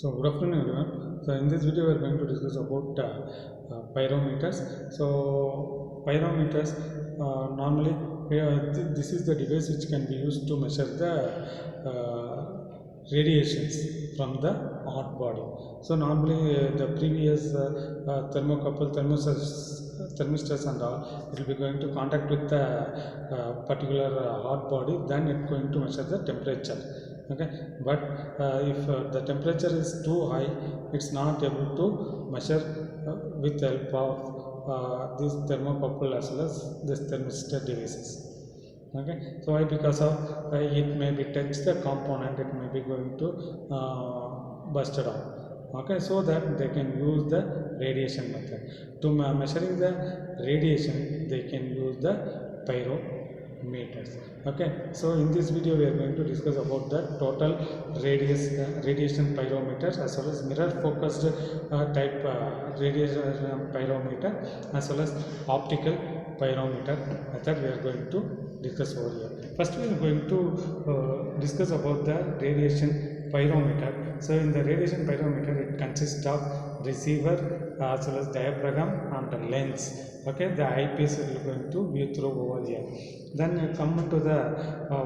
So good afternoon everyone. So in this video we are going to discuss about pyrometers. So pyrometers normally this is the device which can be used to measure the radiations from the hot body. So normally the previous thermocouple thermistors and all, it will be going to contact with the particular hot body, then it's going to measure the temperature. Okay, but if the temperature is too high, it's not able to measure with the help of this thermocouple as well as this thermistor devices. Okay, so why? Because of it may be touch the component, it may be going to burst it off. Okay, so that they can use the radiation method to measuring the radiation. They can use the pyrometers. Okay, so in this video we are going to discuss about the total radiation pyrometer as well as mirror focused type radiation pyrometer as well as optical pyrometer method we are going to discuss over here. First we are going to discuss about the radiation pyrometer. So in the radiation pyrometer, it consists of receiver as well as diaphragm and the lens. Okay, the eyepiece we are going to view through over here. Then we come to the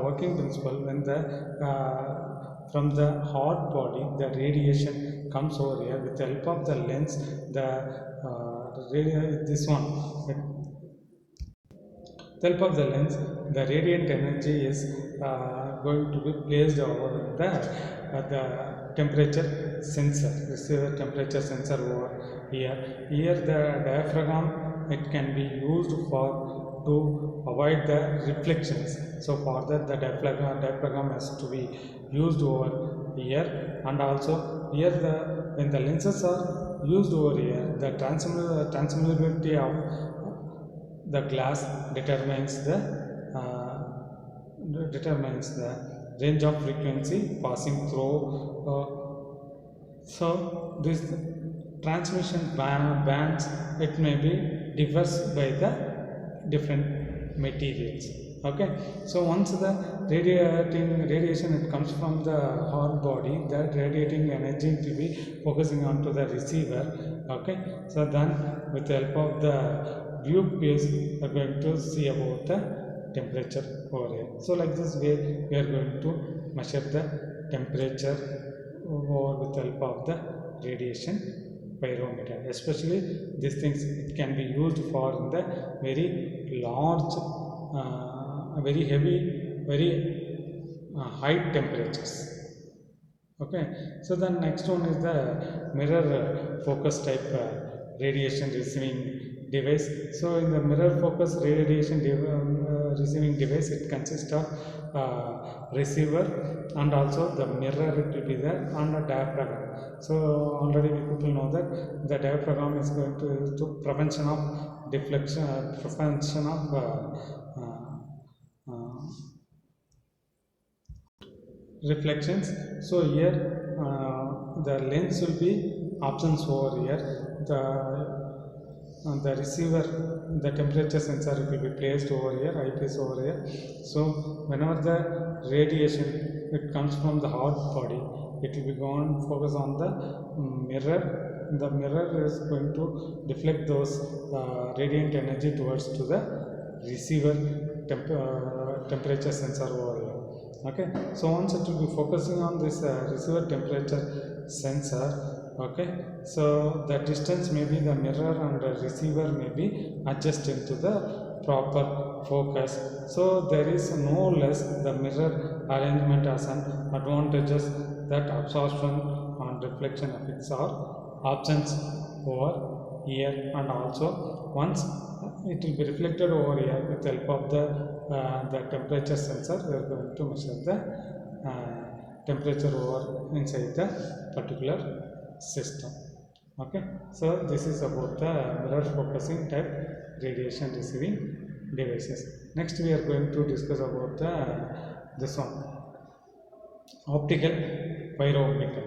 working principle. When the from the hot body the radiation comes over here, with the help of the lens, the this one, with the help of the lens, the radiant energy is going to be placed over the temperature sensor. This is the temperature sensor over here. Here the diaphragm, it can be used for to avoid the reflections. So for that the diaphragm has to be used over here, and also here when the lenses are used over here, the transmissibility of the glass determines the range of frequency passing through. So this transmission bands, it may be differs by the different materials. Okay, so once the radiation it comes from the hot body, that radiating energy will be focusing on to the receiver. Okay, so then with the help of the view piece we are going to see about the temperature over here. So like this way we are going to measure the temperature over with the help of the radiation pyrometer. Especially these things, it can be used for the very large very heavy, very high temperatures. Okay, so the next one is the mirror focus type radiation receiving device. So in the mirror focus radiation receiving device, it consists of receiver and also the mirror, it will be there, and a diaphragm. So already people know that the diaphragm is going to use to prevention of deflection, prevention of reflections. So here the lens will be options over here. The receiver, the temperature sensor will be placed over here, eyepiece over here. So whenever the radiation it comes from the hot body, it will be going focus on the mirror. The mirror is going to deflect those radiant energy towards to the receiver temperature sensor over here. Okay, so once it will be focusing on this receiver temperature sensor. Okay, so the distance may be the mirror and the receiver may be adjusted to the proper focus. So there is no less the mirror arrangement as an advantages that absorption and reflection effects are options over here, and also once it will be reflected over here with the help of the temperature sensor, we are going to measure the temperature over inside the particular system. Okay, so this is about the mirror focusing type radiation receiving devices. Next we are going to discuss about this one, optical pyrometer.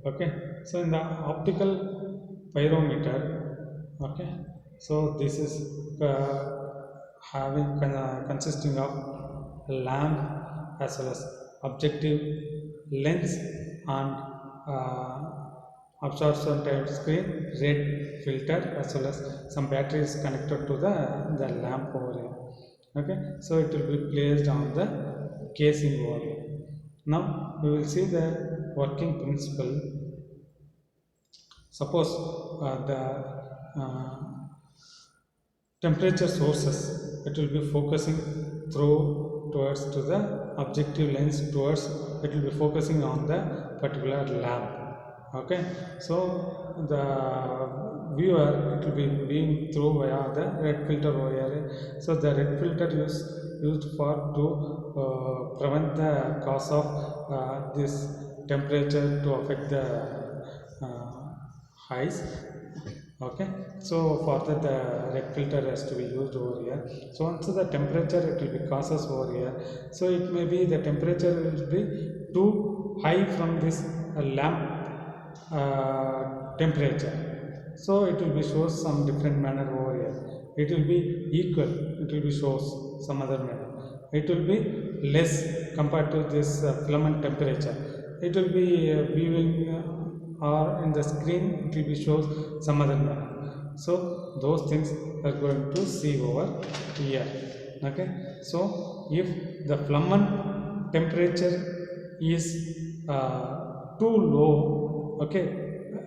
Okay, so in the optical pyrometer, okay, so this is consisting of lamp as well as objective lens and absorption type screen, red filter, as well as some battery is connected to the lamp over here. Okay, so it will be placed on the casing over here. Now we will see the working principle. Suppose the temperature sources, it will be focusing through towards to the objective lens, towards it will be focusing on the particular lamp. Okay, so the viewer, it will be being through via the red filter over here. So the red filter used for to prevent the cause of this temperature to affect the eyes. Okay, so for that the red filter has to be used over here. So once the temperature, it will be causes over here, so it may be the temperature will be too high from this lamp temperature, so it will be shows some different manner over here. It will be equal, it will be shows some other manner. It will be less compared to this filament temperature. It will be viewing or in the screen, it will be shows some other manner. So those things are going to see over here. Okay, so if the filament temperature is too low, okay,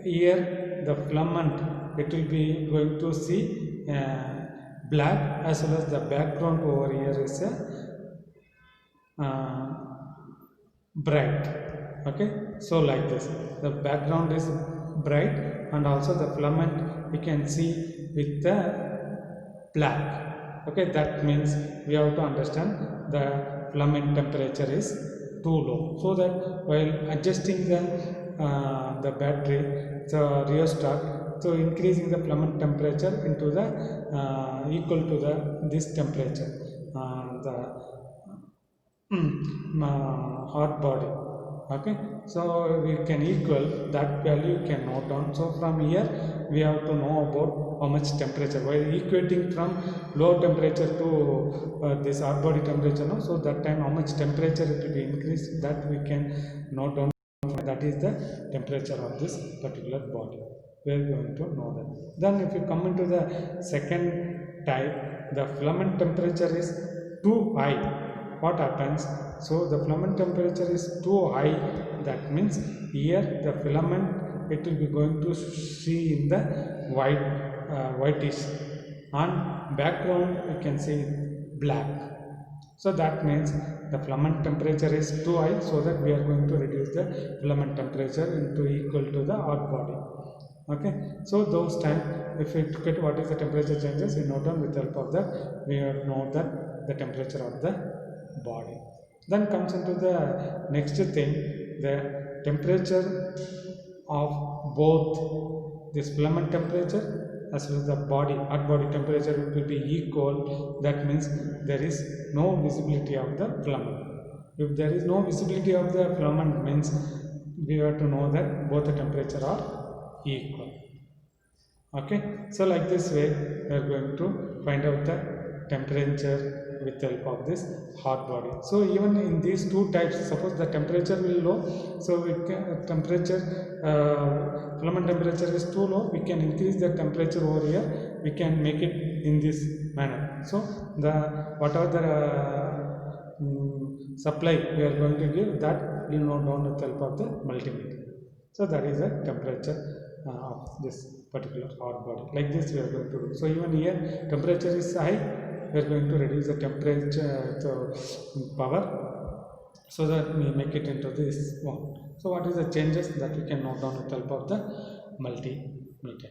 here the filament, it will be going to see black, as well as the background over here is bright. Okay, so like this, the background is bright, and also the filament we can see with the black. Okay, that means we have to understand the filament temperature is too low, so that while adjusting the battery, the rheostat, so increasing the filament temperature into the equal to the this temperature, the hot body. Okay, so we can equal that value, you can note down. So from here we have to know about how much temperature, while equating from low temperature to this hot body temperature, no? So that time how much temperature it will be increased, that we can note down. That is the temperature of this particular body. We are going to know that. Then if you come into the second type, the filament temperature is too high. What happens? So the filament temperature is too high, that means here the filament, it will be going to see in the whitish, and background you can see black. So that means the filament temperature is too high, so that we are going to reduce the filament temperature into equal to the hot body. Okay, so those time, if we look at what is the temperature changes, we note down with the help of the, we know that the temperature of the body. Then comes into the next thing, the temperature of both this filament temperature as well as the body, hot body temperature will be equal. That means there is no visibility of the filament. If there is no visibility of the filament, means we have to know that both the temperature are equal. Okay, so like this way we are going to find out the temperature with the help of this hot body. So even in these two types, suppose the temperature will low, so we can filament temperature is too low, we can increase the temperature over here, we can make it in this manner. So the whatever the supply we are going to give, that will note down with the help of the multimeter. So that is the temperature of this particular hot body. Like this we are going to do. So even here temperature is high, we are going to reduce the temperature power, so that we make it into this one. So what is the changes that we can note down with the help of the multimeter.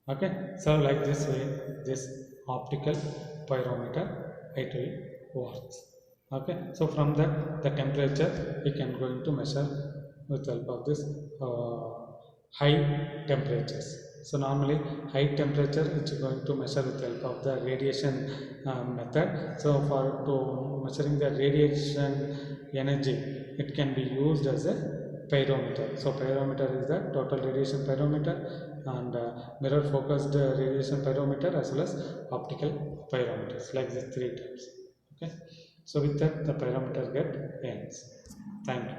Okay, so like this way this optical pyrometer it works. Okay, so from that the temperature we can going to measure with the help of this high temperatures. So normally high temperature, which is going to measure with the help of the radiation method. So for to measuring the radiation energy, it can be used as a pyrometer. So pyrometer is the total radiation pyrometer, and mirror focused radiation pyrometer, as well as optical pyrometers, like these three types. Okay, so with that the pyrometer get ends. Thank you.